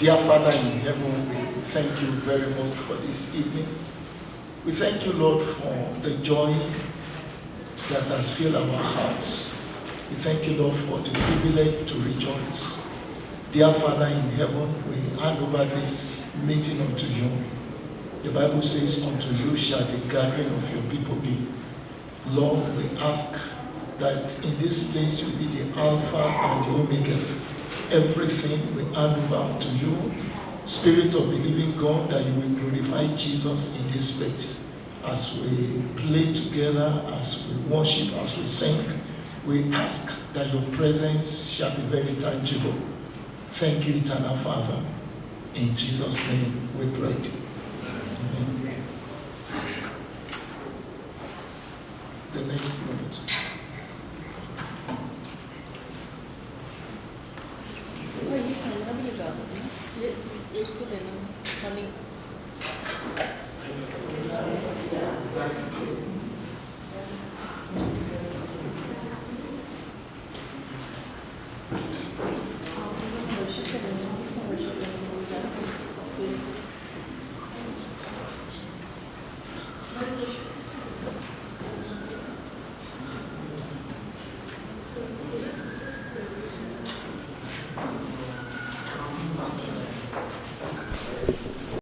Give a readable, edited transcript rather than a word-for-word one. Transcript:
Dear Father in heaven, we thank you very much for this evening. We thank you, Lord, for the joy that has filled our hearts. We thank you, Lord, for the privilege to rejoice. Dear Father in heaven, we hand over this meeting unto you. The Bible says, unto you shall the gathering of your people be. Lord, we ask that in this place you be the Alpha and the Omega. Everything we hand over unto you. Spirit of the living God, that you will glorify Jesus in this place. As we play together, as we worship, as we sing, we ask that your presence shall be very tangible. Thank you, eternal Father. In Jesus' name we pray. Amen. The next moment.